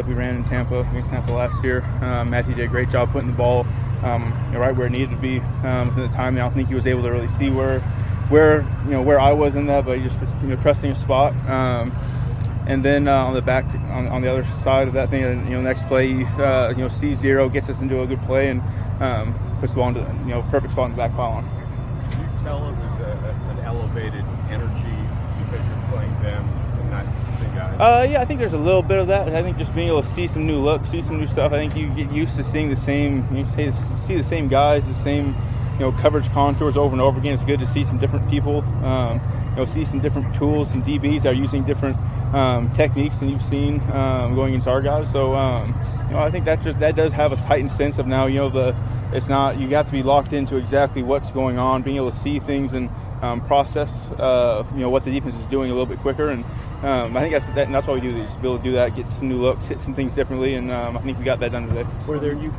We ran in Tampa last year. Matthew did a great job putting the ball right where it needed to be within the time. I don't think he was able to really see where I was in that, but he just was trusting his spot. And then on the back, on the other side of that thing, next play, C0 gets us into a good play and puts the ball into perfect spot in the back pylon. Can you tell if there's an elevated energy because you're playing them and not the guys? Yeah, I think there's a little bit of that. I think just being able to see some new looks, see some new stuff. I think you get used to seeing the same. You see the same guys, the same coverage contours over and over again. It's good to see some different people. See some different tools and DBs that are using different techniques than you've seen going against our guys. So I think that does have a heightened sense of now. It's not, you have to be locked into exactly what's going on, being able to see things and process what the defense is doing a little bit quicker. And I think that's why we do these, to be able to do that, get some new looks, hit some things differently, and I think we got that done today. When you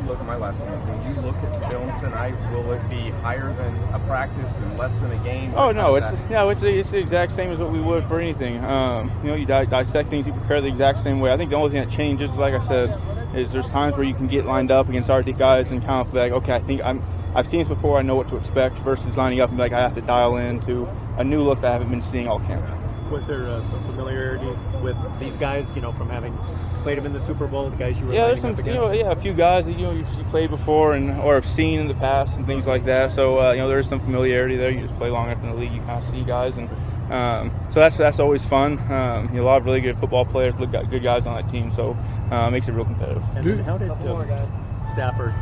look at my last game, when you look at film tonight, will it be higher than a practice and less than a game? Oh no, it's the exact same as what we would for anything. You dissect things, you prepare the exact same way. I think the only thing that changes, like I said, is there's times where you can get lined up against our guys and kind of be like, okay, I think I've seen this before, I know what to expect, versus lining up and be like, I have to dial into a new look that I haven't been seeing all camp. Was there some familiarity with these guys, from having played them in the Super Bowl, the guys you were there's lining some, up against? a few guys that you played before or have seen in the past and things like that. So there's some familiarity there. You just play long enough in the league, you kind of see guys, and so that's always fun. A lot of really good football players, good guys on that team, so it makes it real competitive. And how did Stafford?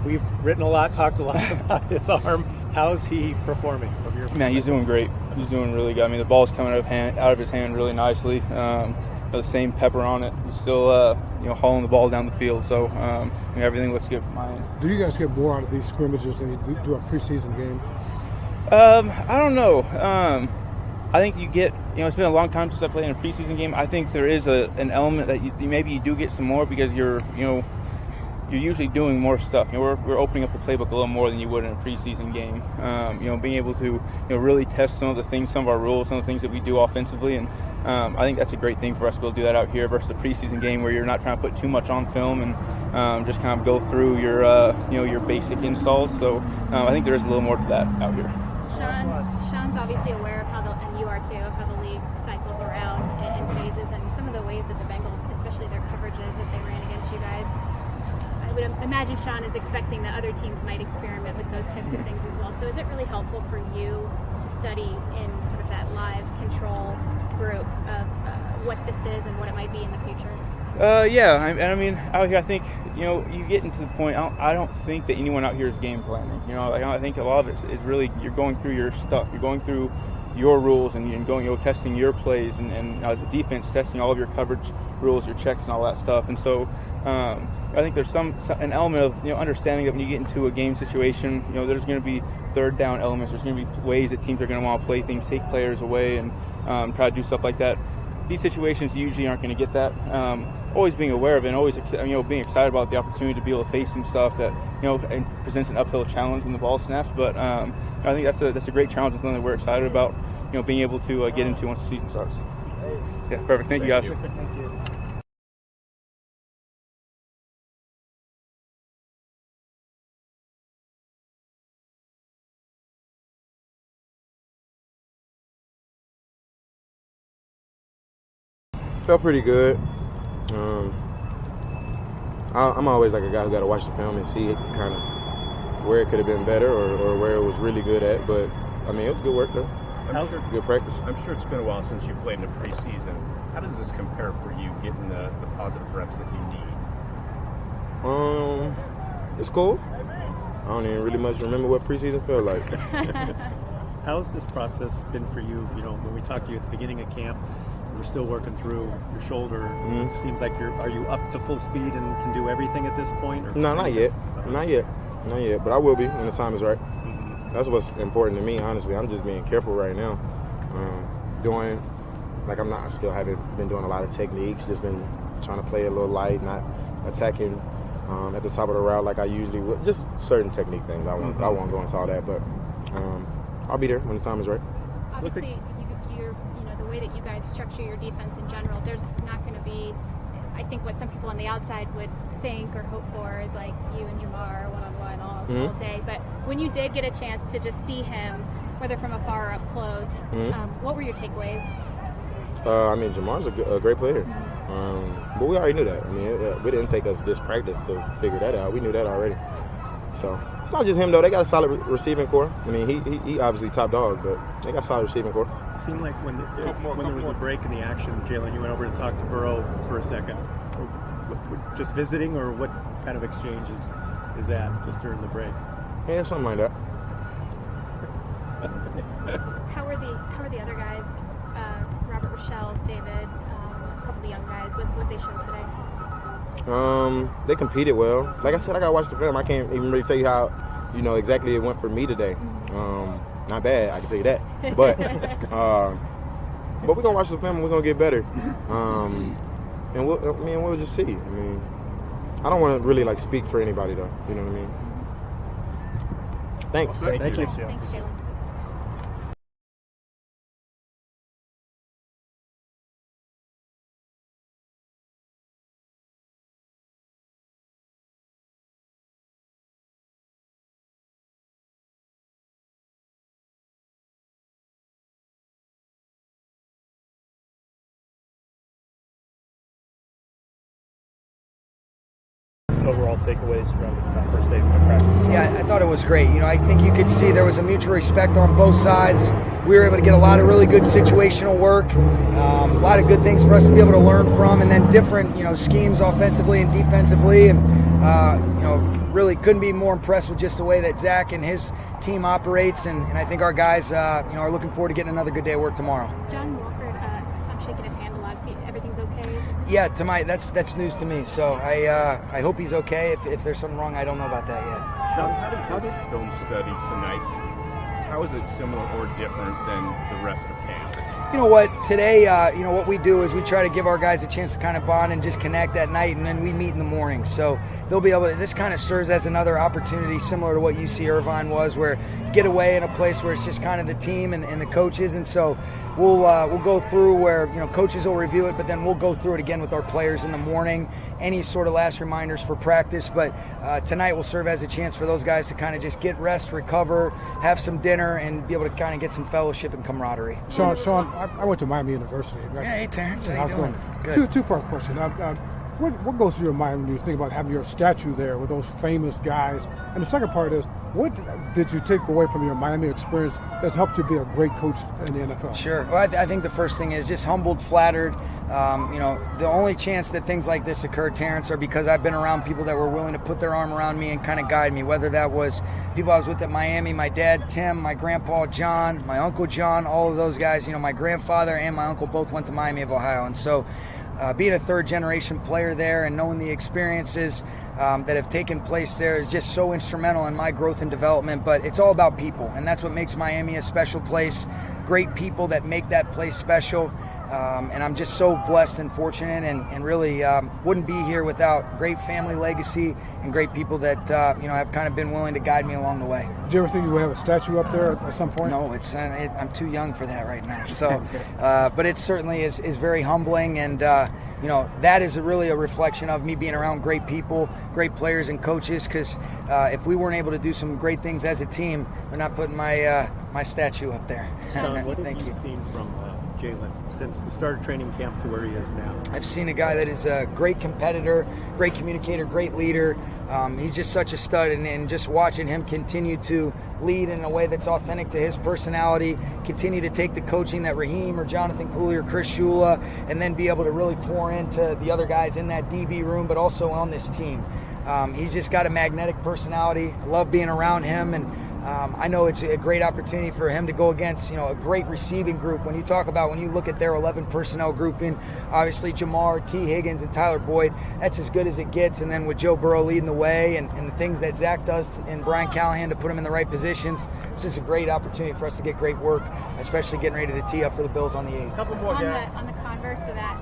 We've written a lot, talked a lot about his arm. How's he performing from your perspective? Man, he's doing great. He's doing really good. I mean, the ball's coming out of his hand really nicely. The same pepper on it. He's still, hauling the ball down the field. So everything looks good from my end. Do you guys get more out of these scrimmages than you do a preseason game? I don't know. I think you get, it's been a long time since I played in a preseason game. I think there is an element that maybe you do get some more because you're usually doing more stuff. We're opening up the playbook a little more than you would in a preseason game. Being able to really test some of the things, some of our rules, some of the things that we do offensively, and I think that's a great thing for us to be able to do that out here versus a preseason game where you're not trying to put too much on film and just kind of go through your basic installs. So I think there is a little more to that out here. Sean's obviously aware of and you are too, of how the league cycles around in phases and some of the ways that the Bengals, especially their coverages that they ran against you guys. I would imagine Sean is expecting that other teams might experiment with those types of things as well. So is it really helpful for you to study in sort of that live control group of what this is and what it might be in the future? Yeah, I mean, out here, I think, you get into the point, I don't think that anyone out here is game planning. I think a lot of it is really, you're going through your stuff. You're going through your rules and you're going, testing your plays and as a defense, testing all of your coverage rules, your checks and all that stuff. And so I think there's an element of, understanding that when you get into a game situation, there's going to be third down elements. There's going to be ways that teams are going to want to play things, take players away and try to do stuff like that. These situations usually aren't going to get that. Always being aware of it and always being excited about the opportunity to be able to face some stuff that and presents an uphill challenge when the ball snaps. But I think that's a great challenge and something that we're excited about being able to get into once the season starts. Yeah, perfect. Thank you guys. Thank you. Felt pretty good. I'm always like a guy who got to watch the film and see it kind of where it could have been better or where it was really good at. But, I mean, it was good work, though. Good practice. I'm sure it's been a while since you played in the preseason. How does this compare for you getting the positive reps that you need? It's cool. I don't even really much remember what preseason felt like. How's this process been for you? When we talked to you at the beginning of camp, we're still working through your shoulder. Mm-hmm. It seems like are you up to full speed and can do everything at this point? Or No, not yet. Not yet. But I will be when the time is right. Mm-hmm. That's what's important to me, honestly. I'm just being careful right now. I still haven't been doing a lot of techniques. Just been trying to play a little light, not attacking at the top of the route like I usually would. Just certain technique things. I won't go into all that, but I'll be there when the time is right. Obviously, the way that you guys structure your defense in general, there's not going to be, I think, what some people on the outside would think or hope for is like you and Jamar one-on-one all day. But when you did get a chance to just see him, whether from afar or up close, what were your takeaways? I mean, Jamar's a great player. But we already knew that. I mean, it didn't take us this practice to figure that out. We knew that already. So it's not just him, though. They got a solid receiving core. I mean, he obviously top dog, but they got a solid receiving core. It seemed like when there was a break in the action, Jalen, you went over to talk to Burrow for a second. Just visiting, or what kind of exchange is that just during the break? Yeah, something like that. How were the other guys? Robert, Rochelle, David, a couple of the young guys. What they showed today? They competed well. Like I said, I gotta watch the film. I can't even really tell you how, exactly it went for me today. Not bad, I can tell you that. But we're gonna watch the film and we're gonna get better. And we'll just see. I mean, I don't want to really speak for anybody though. You know what I mean? Thanks. Thank you. Thanks, Jalen. Overall takeaways from that first day of practice? Yeah, I thought it was great. I think you could see there was a mutual respect on both sides. We were able to get a lot of really good situational work, a lot of good things for us to be able to learn from, and then different, schemes offensively and defensively, and really couldn't be more impressed with just the way that Zach and his team operates, and I think our guys, are looking forward to getting another good day of work tomorrow. John Walker, stopped shaking his hand a lot. See, everything's okay? Yeah, that's news to me. So I hope he's okay. If there's something wrong, I don't know about that yet. Sean, how does this film study tonight, how is it similar or different than the rest of camp? You know what? Today, what we do is we try to give our guys a chance to kind of bond and just connect at night, and then we meet in the morning. So they'll be able to, this kind of serves as another opportunity similar to what UC Irvine was, where you get away in a place where it's just kind of the team and the coaches. And so we'll go through where, coaches will review it, but then we'll go through it again with our players in the morning, any sort of last reminders for practice. But tonight will serve as a chance for those guys to kind of just get rest, recover, have some dinner, and be able to kind of get some fellowship and camaraderie. Sean, I went to Miami University. Right? Yeah, hey, Terrence, how you doing? Good. Two-part question. What goes through your mind when you think about having your statue there with those famous guys? And the second part is, what did you take away from your Miami experience that's helped you be a great coach in the NFL? Sure. Well, I think the first thing is just humbled, flattered. The only chance that things like this occur, Terrence, are because I've been around people that were willing to put their arm around me and kind of guide me, whether that was people I was with at Miami, my dad, Tim, my grandpa, John, my uncle, John, all of those guys. My grandfather and my uncle both went to Miami of Ohio. And so being a third-generation player there and knowing the experiences that have taken place there is just so instrumental in my growth and development. But it's all about people, and that's what makes Miami a special place. Great people that make that place special. And I'm just so blessed and fortunate, and really wouldn't be here without great family legacy and great people that have kind of been willing to guide me along the way. Did you ever think you would have a statue up there at some point? No, I'm too young for that right now. So, but it certainly is very humbling, and that is really a reflection of me being around great people, great players and coaches. Because if we weren't able to do some great things as a team, we're not putting my statue up there. Sean, what have you seen from Jalen since the start of training camp to where he is now? I've seen a guy that is a great competitor, great communicator, great leader. He's just such a stud, and just watching him continue to lead in a way that's authentic to his personality, continue to take the coaching that Raheem or Jonathan Cooley or Chris Shula, and then be able to really pour into the other guys in that DB room, but also on this team. He's just got a magnetic personality. I love being around him, and I know it's a great opportunity for him to go against, a great receiving group. When you look at their 11 personnel grouping, obviously Jamar, T. Higgins, and Tyler Boyd, that's as good as it gets. And then with Joe Burrow leading the way and the things that Zach does and Brian Callahan to put him in the right positions, it's just a great opportunity for us to get great work, especially getting ready to tee up for the Bills on the 8th. Couple more guys. On the converse of that,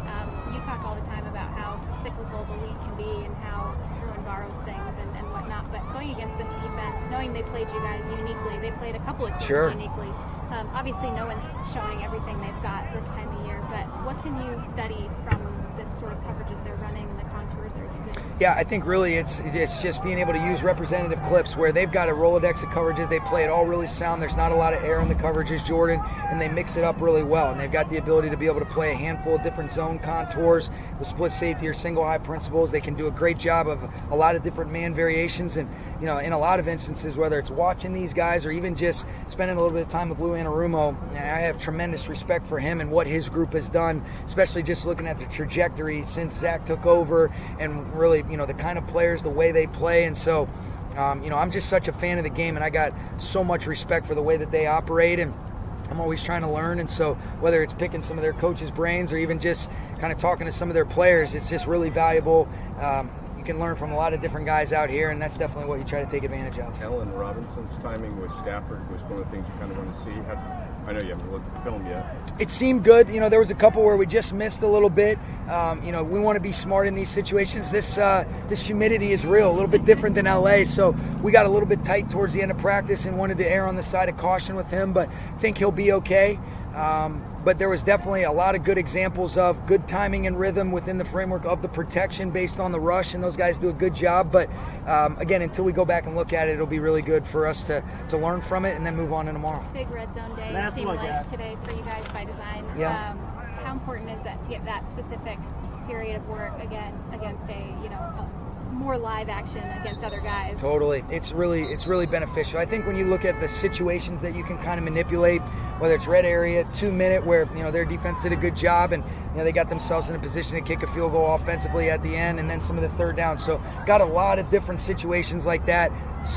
you talk all the time about how cyclical the league can be and how everyone borrows things and whatnot. But going against this defense, knowing they played you guys uniquely, they played a couple of teams uniquely. Obviously, no one's showing everything they've got this time of year, but what can you study from this sort of coverages they're running, the contours they're using? Yeah, I think really it's just being able to use representative clips where they've got a Rolodex of coverages. They play it all really sound. There's not a lot of air in the coverages, Jordan, and they mix it up really well. And they've got the ability to be able to play a handful of different zone contours, the split safety or single high principles. They can do a great job of a lot of different man variations. And, you know, in a lot of instances, whether it's watching these guys or even just spending a little bit of time with Lou Anarumo, I have tremendous respect for him and what his group has done, especially just looking at the trajectory since Zach took over and really, you know, the kind of players, the way they play. And so, you know, I'm just such a fan of the game, and I got so much respect for the way that they operate, and I'm always trying to learn. And so whether it's picking some of their coaches' brains or even just kind of talking to some of their players, it's just really valuable. You can learn from a lot of different guys out here, and that's definitely what you try to take advantage of. Allen Robinson's timing with Stafford was one of the things you kind of want to see. I know you haven't looked at the film yet. It seemed good. You know, there was a couple where we just missed a little bit. You know, we want to be smart in these situations. This humidity is real, a little bit different than LA, so we got a little bit tight towards the end of practice and wanted to err on the side of caution with him, but think he'll be okay. But there was definitely a lot of good examples of good timing and rhythm within the framework of the protection based on the rush, and those guys do a good job. But again, until we go back and look at it, it'll be really good for us to learn from it and then move on to tomorrow. Big red zone day, it seemed like today for you guys by design. Yeah. How important is that to get that specific period of work again against a more live action against other guys? Totally. It's really beneficial. I think when you look at the situations that you can kind of manipulate, whether it's red area, 2 minute, where, you know, their defense did a good job and, you know, they got themselves in a position to kick a field goal offensively at the end, and then some of the third down. So got a lot of different situations like that.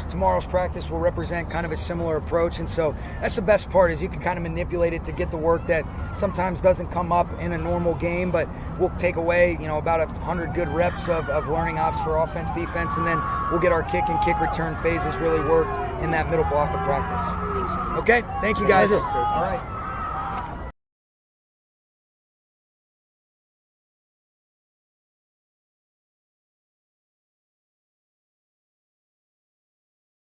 Tomorrow's practice will represent kind of a similar approach, and so that's the best part, is you can kind of manipulate it to get the work that sometimes doesn't come up in a normal game, but we'll take away, you know, about 100 good reps of learning ops for offense, defense, and then we'll get our kick and kick return phases really worked in that middle block of practice. Okay, thank you guys. All right.